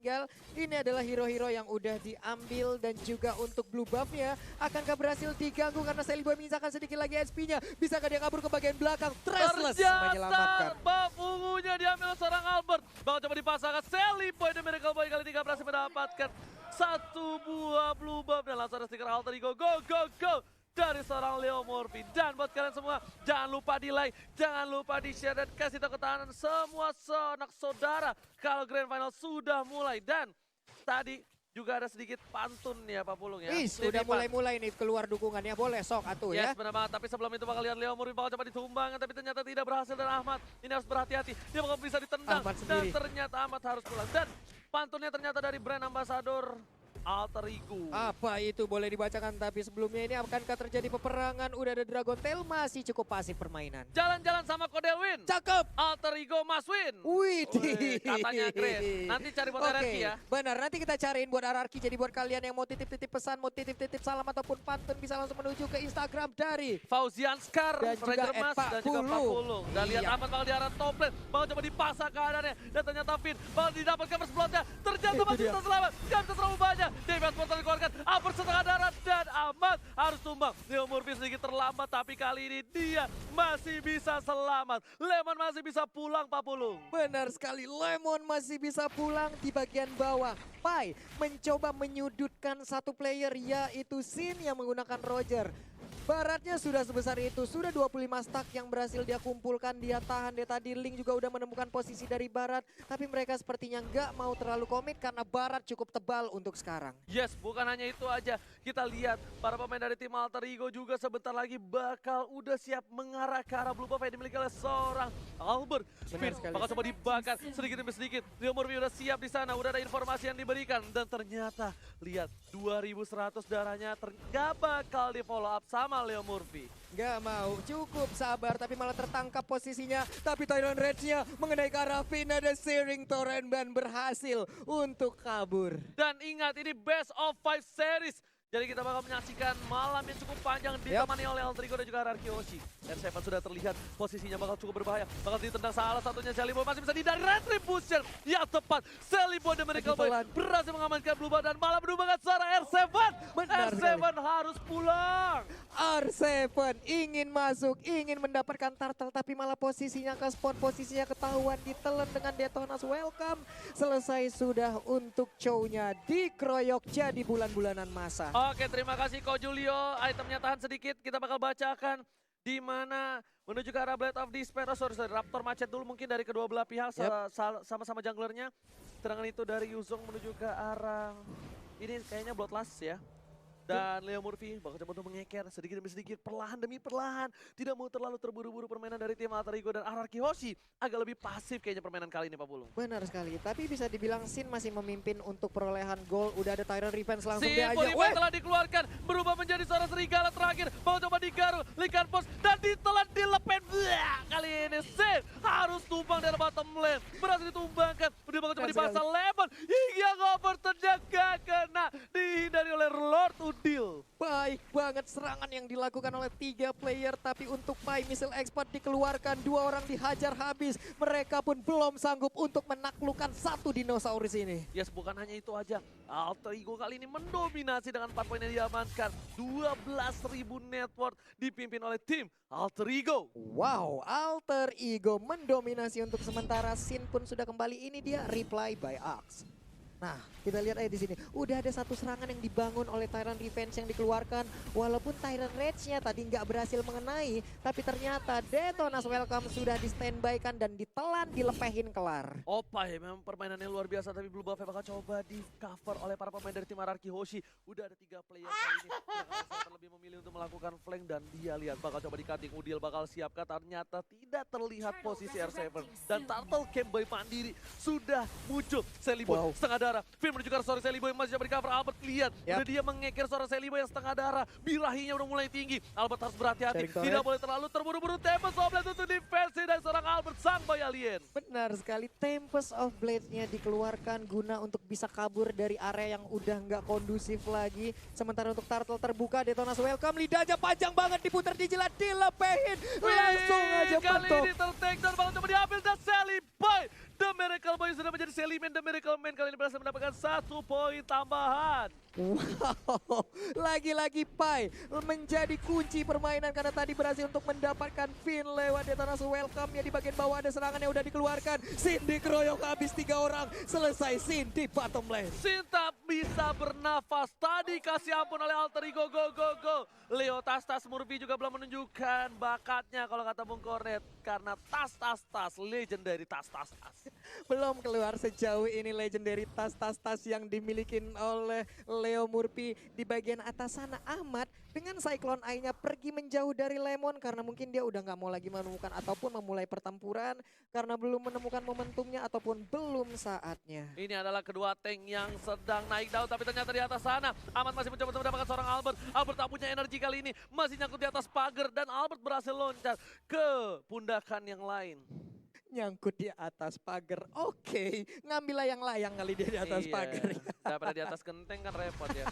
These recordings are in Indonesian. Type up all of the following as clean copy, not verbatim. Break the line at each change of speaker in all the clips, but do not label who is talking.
tertinggal. Ini adalah hero-hero yang udah diambil dan juga untuk blue buff-nya akankah berhasil diganggu karena Sally Boy menyisakan sedikit lagi SP-nya. Bisakah dia kabur ke bagian belakang? Trestless menyelamatkan.
Ternyata buff ungunya diambil seorang Albert. Bakal coba dipasangkan Sally Boy dan Miracle Boy kali ini berhasil mendapatkan satu buah blue buff dan langsung ada stiker Alter Ego. Go, go, go! Dari seorang Leo Murphy. Dan buat kalian semua, jangan lupa di like, jangan lupa di share dan kasih tahu ketahanan semua sanak saudara kalau Grand Final sudah mulai. Dan tadi juga ada sedikit pantun ya Pak Pulung ya.
Sudah mulai-mulai nih keluar dukungannya, boleh sok atuh ya.
Yes benar banget, tapi sebelum itu bakal lihat Leo Murphy bakal coba ditumbangkan, tapi ternyata tidak berhasil dan Ahmad ini harus berhati-hati. Dia bakal bisa ditendang dan ternyata Ahmad harus pulang. Dan pantunnya ternyata dari brand ambassador Alter Ego.
Apa itu boleh dibacakan, tapi sebelumnya ini akankah terjadi peperangan? Udah ada Dragon Tail, masih cukup pasif permainan.
Jalan-jalan sama kode win.
Cakep.
Alter Ego must win.
Wih,
katanya Chris. Nanti cari buat RRQ ya.
Benar, nanti kita cariin buat RRQ. Jadi buat kalian yang mau titip-titip pesan, mau titip-titip salam ataupun pantun bisa langsung menuju ke Instagram dari
Fauzian Skar,
dan juga
Ranger Mas, dan juga Pak Pulung. Dan lihat Ahmad bakal di arah top lane, bakal coba dipasang keadaannya. Dan ternyata Finn bakal didapatkan first blood-nya. Ternyata masih bisa selamat, gak bisa terlalu banyak. Device Portal dikeluarkan, Albert setengah darah dan Ahmad harus tumbang. Leo Murphy sedikit terlambat, tapi kali ini dia masih bisa selamat. Lemon masih bisa pulang Pak Pulung.
Benar sekali, Lemon masih bisa pulang di bagian bawah. Pai mencoba menyudutkan satu player yaitu Sin yang menggunakan Roger. Baratnya sudah sebesar itu, sudah 25 stack yang berhasil dia kumpulkan, dia tahan, dia tadi Link juga udah menemukan posisi dari Barat. Tapi mereka sepertinya nggak mau terlalu komit karena Barat cukup tebal untuk sekarang.
Yes, bukan hanya itu aja. Kita lihat para pemain dari tim Alter Ego juga sebentar lagi bakal udah siap mengarah ke arah blue buff yang dimiliki oleh seorang Albert. Finn bakal coba dibakar sedikit demi sedikit. Leo Murphy udah siap di sana, udah ada informasi yang diberikan. Dan ternyata lihat 2100 darahnya gak bakal di follow up sama Leo Murphy.
Gak mau, cukup sabar tapi malah tertangkap posisinya. Tapi Tyrant Rage-nya mengenai ke arah Vina dan Searing Torrent Ban berhasil untuk kabur.
Dan ingat ini best of 5 series. Jadi kita bakal menyaksikan malam yang cukup panjang ditemani oleh Alter Ego dan juga RRQ Hoshi. R7 sudah terlihat posisinya bakal cukup berbahaya. Bakal ditendang salah satunya Sally Boy masih bisa dihindari Retribution. Ya tepat, Sally Boy dan Miracle Boy berhasil mengamankan blue buff dan malah menumbangkan seorang R7. R7 harus pulang.
R7 ingin masuk, ingin mendapatkan turtle tapi malah posisinya ke spawn, posisinya ketahuan ditelan dengan Detonas Welcome. Selesai sudah untuk show-nya dikeroyok jadi bulan-bulanan masa.
Oke, terima kasih Ko Julio. Itemnya tahan sedikit, kita bakal bacakan di mana menuju ke arah Blade of Despair. Sorry, Raptor macet dulu mungkin dari kedua belah pihak sama-sama junglernya. Serangan itu dari Yuzong menuju ke arah ini kayaknya Bloodlust ya. Dan Leo Murphy bakal coba untuk mengeker sedikit demi sedikit, perlahan demi perlahan. Tidak mau terlalu terburu-buru permainan dari tim Alter Ego dan RRQ Hoshi. Agak lebih pasif kayaknya permainan kali ini Pak Pulung.
Benar sekali, tapi bisa dibilang Sin masih memimpin untuk perolehan gol. Udah ada Tyrant Revenge langsung
Si
dia aja.
Purified telah dikeluarkan, berubah menjadi seorang serigala terakhir. Mau coba digaru, Linkan Post dan ditelan dilepen. Kali ini Sin harus tumbang dari bottom lane. Berhasil ditumbangkan, udah bakal coba dibahas Lemon. Hingga cover terjaga kena dihindari oleh Lord Udil.
Baik banget serangan yang dilakukan oleh 3 player, tapi untuk Pai Missile Expert dikeluarkan, 2 orang dihajar habis. Mereka pun belum sanggup untuk menaklukkan satu dinosaurus ini.
Yes, bukan hanya itu aja. Alter Ego kali ini mendominasi dengan 4 poin yang diamankan. 12.000 net worth dipimpin oleh tim Alter Ego.
Wow, Alter Ego mendominasi untuk sementara. Sin pun sudah kembali, ini dia reply by Axe. Nah, kita lihat aja di sini. Udah ada satu serangan yang dibangun oleh Tyrant Revenge yang dikeluarkan. Walaupun Tyrant Rage-nya tadi nggak berhasil mengenai, tapi ternyata Detonas Welcome sudah di standby-kan dan ditelan, dilepehin kelar.
Opa ya, memang permainannya luar biasa, tapi blue buff bakal coba di cover oleh para pemain dari tim RRQ Hoshi. Udah ada 3 player kali ini. Yang lebih memilih untuk melakukan flank dan dia lihat bakal coba di cutting. Udil bakal siapkan, ternyata tidak terlihat posisi R7. Dan Turtle Camp by Pandiri sudah muncul. Sally Boy setengah darah. Finn menuju ke seorang Sally Boy masih coba di cover. Albert lihat, udah dia mengeker seorang Sally Boy yang setengah darah. Birahinya udah mulai tinggi. Albert harus berhati-hati, tidak boleh terlalu terburu-buru. Tempest of Blade untuk defensi dari seorang Albert sang boy alien.
Benar sekali, Tempest of Blade-nya dikeluarkan guna untuk bisa kabur dari area yang udah nggak kondusif lagi. Sementara untuk Turtle terbuka, Detonas Welcome, lidahnya panjang banget, diputar, dijilat, dilepehin. Langsung aja
kali
petok.
ini ter-take down, bakal coba diambil dan Sally Boy The Miracle Boy sudah menjadi selimen. The Miracle Man kali ini berhasil mendapatkan 1 poin tambahan.
Wow, lagi-lagi Pai menjadi kunci permainan karena tadi berhasil untuk mendapatkan pin lewat Detonasu Welcome-nya. Di bagian bawah ada serangan yang udah dikeluarkan. Sin dikeroyok habis 3 orang, selesai Sin di bottom lane.
Sin tak bisa bernafas, tadi kasih ampun oleh Alter Ego, go. Leo Tas Murphy juga belum menunjukkan bakatnya kalau kata Bung Kornet. Karena Tas, legendary Tas.
Belum keluar sejauh ini legendary tas yang dimiliki oleh Leo Murphy. Di bagian atas sana Ahmad dengan Cyclone Eye-nya pergi menjauh dari Lemon karena mungkin dia udah nggak mau lagi menemukan ataupun memulai pertempuran karena belum menemukan momentumnya ataupun belum saatnya.
Ini adalah kedua tank yang sedang naik daun, tapi ternyata di atas sana Ahmad masih mencoba untuk mendapatkan seorang Albert. Albert tak punya energi kali ini, masih nyangkut di atas pagar dan Albert berhasil loncat ke pundakan yang lain.
Nyangkut di atas pagar, oke. Ngambillah yang layang kali dia di atas pagar.
Daripada di atas genteng kan repot ya.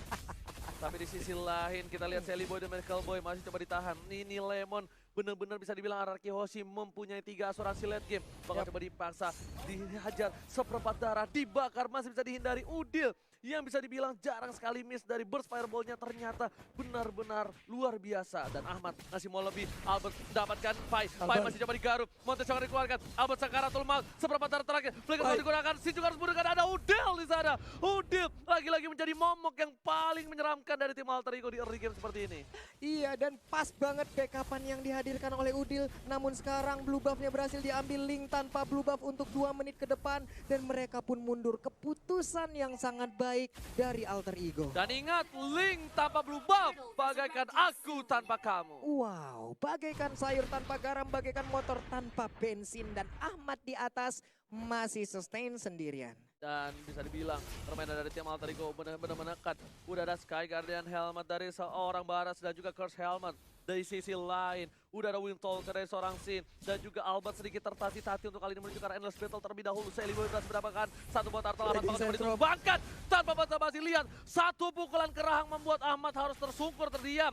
Tapi di sisi lain kita lihat Sally Boy dan Miracle Boy masih coba ditahan. Ini Lemon benar-benar bisa dibilang Araki Hoshi mempunyai 3 asuransi late game. Bakal coba dipaksa, dihajar seperempat darah, dibakar, masih bisa dihindari. Udil yang bisa dibilang jarang sekali miss dari burst fireball-nya ternyata benar-benar luar biasa. Dan Ahmad masih mau lebih, Albert mendapatkan Pai masih coba digaruk, Montes jangan dikeluarkan, Albert Sakaratul Maut, seperempat darah terakhir, flicker mau digunakan, si juga harus menggunakan, ada Udil di sana. Udil lagi-lagi menjadi momok yang paling menyeramkan dari tim Alter Ego di early game seperti ini.
Iya, dan pas banget backupan yang dihadirkan oleh Udil. Namun sekarang blue buff-nya berhasil diambil Link tanpa blue buff untuk 2 menit ke depan. Dan mereka pun mundur. Keputusan yang sangat baik dari Alter Ego.
Dan ingat, Link tanpa blue buff, bagaikan aku tanpa kamu.
Wow, bagaikan sayur tanpa garam, bagaikan motor tanpa bensin. Dan Ahmad di atas masih sustain sendirian.
Dan bisa dibilang permainan dari tim Alter Ego benar-benar menekan. Udah ada Sky Guardian Helmet dari seorang Baras dan juga Curse Helmet. Dari sisi lain, udah ada Windtalker dari seorang Sin. Dan juga Albert sedikit tertati-tati untuk kali ini menunjukkan Endless Battle terlebih dahulu. Sally Boy berhasil mendapatkan 1 buat Artel Ahmad bakal coba ditumbangkan. Tanpa basa-basi, lihat 1 pukulan kerahang membuat Ahmad harus tersungkur terdiam.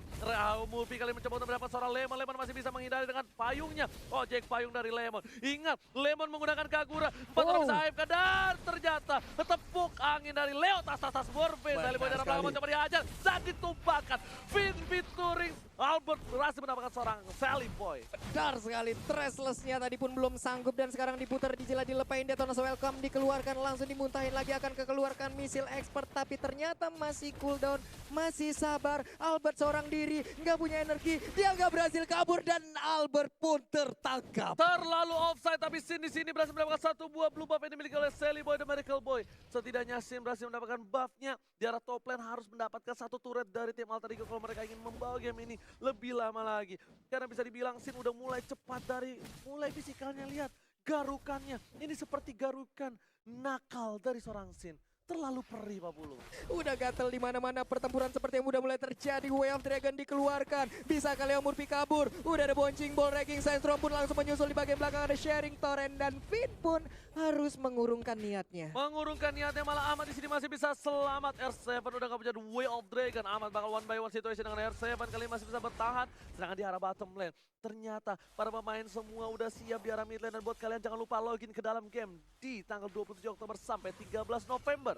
Murphy kali mencoba untuk mendapatkan seorang Lemon. Lemon masih bisa menghindari dengan payungnya. Oh, Jack payung dari Lemon. Ingat, Lemon menggunakan Kagura. 4 orang bisa AFK dan ternyata tepuk angin dari Leo Tas Murphy. Sally Boy dalam belakang mencoba dihajar dan ditumbangkan. Finn featuring Albert berhasil mendapatkan seorang Sally Boy.
Benar sekali, Trashless-nya tadi pun belum sanggup dan sekarang diputar, dilepain, Detonasu Welcome dikeluarkan, langsung dimuntahin lagi, akan keluarkan misil expert, tapi ternyata masih cooldown, masih sabar. Albert seorang diri, nggak punya energi, dia nggak berhasil kabur dan Albert pun tertangkap.
Terlalu offside, tapi Sin di sini berhasil mendapatkan 1 buah blue buff yang dimiliki oleh Sally Boy dan Miracle Boy. Setidaknya Sin berhasil mendapatkan buff-nya. Di arah top lane harus mendapatkan 1 turret dari tim Alter Ego kalau mereka ingin membawa game ini lebih lama lagi. Karena bisa dibilang Sin udah mulai cepat dari mulai fisikalnya, lihat garukannya. Ini seperti garukan nakal dari seorang Sin. Terlalu perih Pak Bulu.
Udah gatel di mana-mana, pertempuran seperti yang udah mulai terjadi. Way of Dragon dikeluarkan. Bisa kali Leo Murphy kabur. Udah ada Bouncing Ball, Raging Sandstorm pun langsung menyusul di bagian belakang. Ada Sharing Torrent dan Finn pun harus mengurungkan niatnya.
Mengurungkan niatnya, malah Ahmad di sini masih bisa selamat. R7 udah gak punya Way of Dragon. Ahmad bakal 1 by 1 situation dengan R7 kali ini masih bisa bertahan. Sedangkan di arah bottom lane, ternyata para pemain semua udah siap di arah mid lane. Dan buat kalian jangan lupa login ke dalam game di tanggal 27 Oktober sampai 13 November.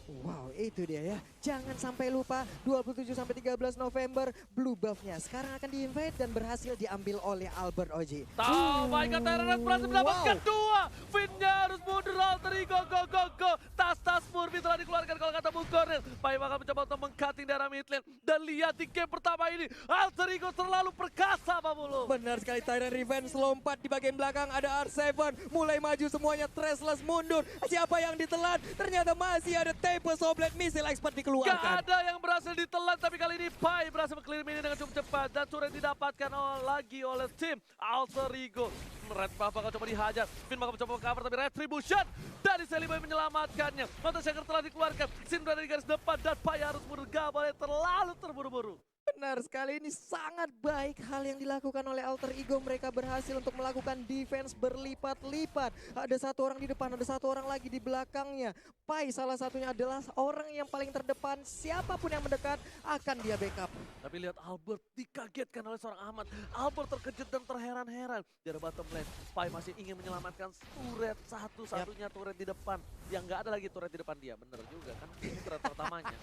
Wow, itu dia ya. Jangan sampai lupa 27 sampai 13 November blue buff-nya sekarang akan di-invade dan berhasil diambil oleh Albert Oji.
Oh my god, Terence berhasil mendapatkan 2. Finn-nya harus mundur, Alter Ego, go. Tas Murphy telah dikeluarkan kalau kata Bung Kornel. Pai bakal mencoba untuk meng-cutting daerah mid lane. Dan lihat di game pertama ini, Alter Ego terlalu perkasa Pak Bulu.
Benar sekali, Tyrant Revenge lompat di bagian belakang, ada R7 mulai maju semuanya, Trashless mundur. Siapa yang ditelan? Ternyata masih ada Tempest Oblet Missile Expert dikeluarkan.
Gak ada yang berhasil ditelan, tapi kali ini Pai berhasil meng-clear mini dengan cukup cepat. Dan turret didapatkan lagi oleh tim Alter Ego. Red Buff bakal coba dihajar, Finn bakal coba cover tapi Retribution dari Sally Boy menyelamatkannya. Monster Shaker telah dikeluarkan, Sin berada di garis depan dan Pai harus mundur, gak boleh terlalu terburu-buru.
Benar sekali, ini sangat baik hal yang dilakukan oleh Alter Ego. Mereka berhasil untuk melakukan defense berlipat-lipat. Ada satu orang di depan, ada satu orang lagi di belakangnya. Pai salah satunya adalah orang yang paling terdepan. Siapapun yang mendekat akan dia backup.
Tapi lihat Albert dikagetkan oleh seorang Ahmad. Albert terkejut dan terheran-heran. Dari bottom lane, Pai masih ingin menyelamatkan turret satu-satunya turret di depan. Yang nggak ada lagi turret di depan dia. Bener juga kan, ini turret pertamanya.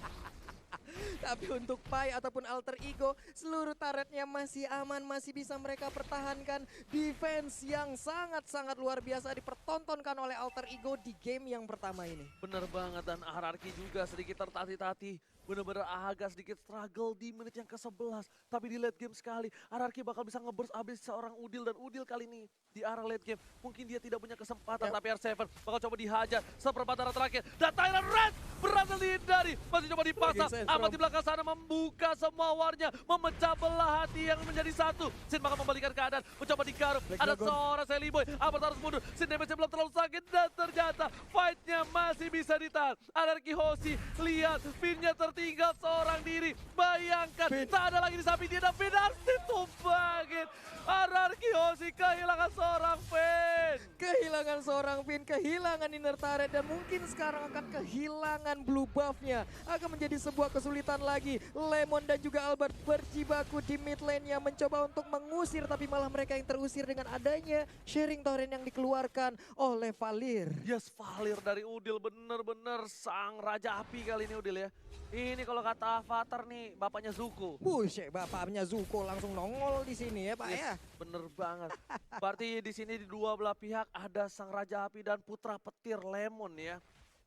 Tapi untuk Pai ataupun Alter Ego, seluruh turretnya masih aman, masih bisa mereka pertahankan. Defense yang sangat-sangat luar biasa dipertontonkan oleh Alter Ego di game yang pertama ini.
Bener banget, dan Ararki juga sedikit tertatih-tatih. Bener-bener agak sedikit struggle di menit yang ke-11. Tapi di late game sekali, Ararki bakal bisa nge-burst abis seorang Udil. Dan Udil kali ini di arah late game, mungkin dia tidak punya kesempatan. Tapi R7 bakal coba dihajar seperempat arah terakhir. Dan Tyrant Red berhasil dihindari. Masih coba dipasang. Ahmad di belakang sana membuka semua warnya. Memecah belah hati yang menjadi satu. Sin bakal membalikan keadaan. Mencoba digaruk. Ada seorang Sally Boy. Ahmad harus mundur. Sin damage belum terlalu sakit. Dan ternyata fight-nya masih bisa ditahan. Ararki Hoshi, lihat pinnya tertinggal seorang diri. Bayangkan, tak ada lagi di samping dia. Dan Finn harus ditumbangin. Ararki Hoshi kehilangan seorang Finn.
Kehilangan seorang Finn, kehilangan inner turret, dan mungkin sekarang akan kehilangan blue buff-nya. Akan menjadi sebuah kesulitan lagi. Lemon dan juga Albert berjibaku di mid lane-nya, mencoba untuk mengusir, tapi malah mereka yang terusir dengan adanya sharing torrent yang dikeluarkan oleh Valir.
Yes, Valir dari Udil bener-bener sang raja api kali ini Udil ya. Ini kalau kata Avatar nih, bapaknya Zuko.
Buset, bapaknya Zuko langsung nongol di sini ya Pak ya.
Bener banget. Berarti di sini di dua belah pihak ada sang raja api dan putra petir Lemon ya.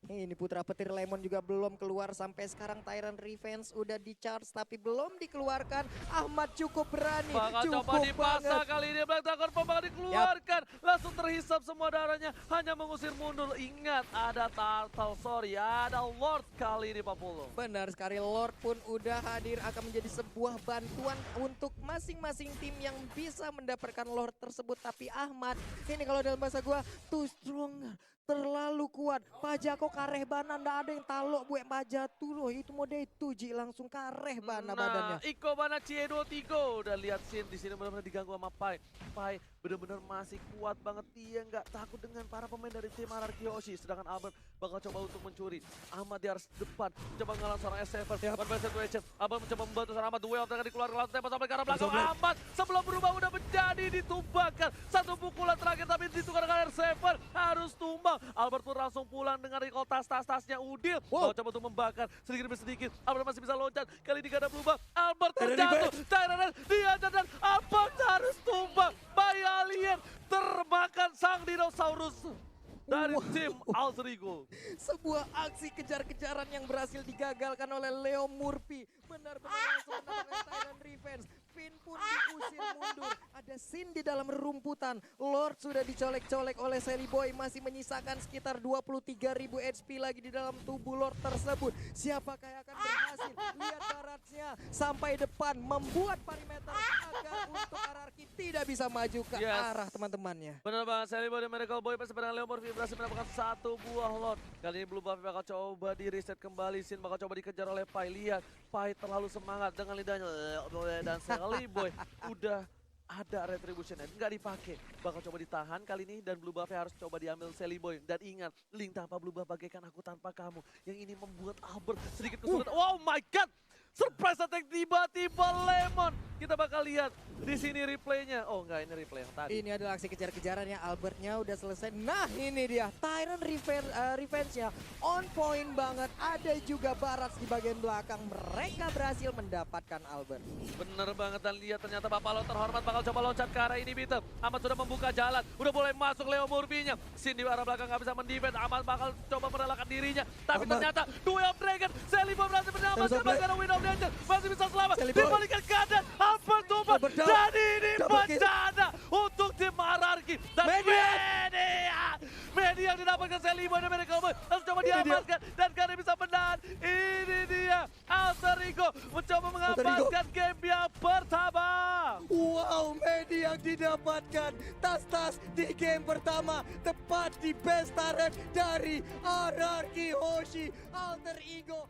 Ini putra petir Lemon juga belum keluar sampai sekarang. Tyrant Revenge udah di charge tapi belum dikeluarkan. Ahmad cukup berani,
Bakal
cukup
coba dipasang
banget.
kali ini. Black Dragon bakal dikeluarkan. Langsung terhisap semua darahnya. Hanya mengusir mundur. Ingat ada Turtle, sorry. Ada Lord kali ini Pak Polo.
Benar sekali, Lord pun udah hadir, akan menjadi sebuah bantuan untuk masing-masing tim yang bisa mendapatkan Lord tersebut. Tapi Ahmad, ini kalau dalam bahasa gua, too strong, terlalu kuat. Pajako kareh bana, ndak ada yang talok buat pajatu loh. Itu mode itu Ji, langsung kareh bana badannya.
Iko mana Ciedo Tigo. Udah lihat Sin di sini benar-benar diganggu sama Pai. Pai benar-benar masih kuat banget. Dia nggak takut dengan para pemain dari tim Ararki Hoshi. Sedangkan Albert bakal coba untuk mencuri. Ahmad di arah depan. Coba ngalah seorang S7. One by situation. Albert mencoba membantu seorang Ahmad. Duel dengan dikeluarkan langsung tembak sampai ke arah belakang. Ahmad sebelum berubah udah menjadi ditumbangkan. Satu pukulan terakhir tapi ditukar dengan R7. Harus tumbang. Albert pun langsung pulang dengan recall tas-tasnya Udil. Bakal coba untuk membakar sedikit demi sedikit. Albert masih bisa loncat. Kali ini gak ada berubah. Albert terjatuh. Tyrant dihajar dan Albert harus tumbang. Bayi alien termakan sang dinosaurus dari tim Alter Ego.
Sebuah aksi kejar-kejaran yang berhasil digagalkan oleh Leo Murphy. Benar-benar langsung mendapatkan Tyrant Revenge. Finn pun diusir mundur. Ada Sin di dalam rumputan. Lord sudah dicolek-colek oleh Sally Boy. Masih menyisakan sekitar 23.000 HP lagi di dalam tubuh Lord tersebut. Siapakah yang akan berhasil? Lihat baratnya sampai depan. Membuat perimeter agar untuk Ararki tidak bisa maju ke arah teman-temannya.
Benar banget, Sally Boy dan Miracle Boy bersama dengan Leo Murphy berhasil mendapatkan satu buah Lord. Kali ini Blue Buffy bakal coba di reset kembali. Sin bakal coba dikejar oleh Pai. Lihat, Pai terlalu semangat dengan lidahnya. Dan Sally Boy udah ada retribution nggak dipakai, bakal coba ditahan kali ini dan Blue Buff harus coba diambil Sally Boy. Dan ingat, Link tanpa Blue Buff bagaikan aku tanpa kamu. Yang ini membuat Albert sedikit kesulitan. Oh my god, surprise attack tiba-tiba Lemon. Kita bakal lihat di sini replaynya. Oh enggak, ini replay yang tadi.
Ini adalah aksi kejar-kejaran yang Albertnya udah selesai. Nah ini dia, Tyrant Revenge-nya on point banget. Ada juga Barats di bagian belakang. Mereka berhasil mendapatkan Albert.
Bener banget, dan lihat ternyata Bapak Lo terhormat bakal coba loncat ke arah ini Beatle. Ahmad sudah membuka jalan, udah mulai masuk Leo Murphy-nya. Sin di arah belakang gak bisa mendefend. Ahmad bakal coba merelakan dirinya. Tapi ternyata Duel of Dragon, Sally Boy berhasil menyelamatkan karena Win of Danger. Masih bisa selamat, dibalikan keadaan. Albert tumbang, dan ini bencana untuk tim Ararki. Dan media yang didapatkan Sally Boy dan Miracle Boy harus coba diamankan. Dan karena bisa menahan, ini dia Alter Ego mencoba mengamankan game yang pertama.
Wow, media yang didapatkan tas-tas di game pertama. Tepat di best turret dari Ararki Hoshi. Alter Ego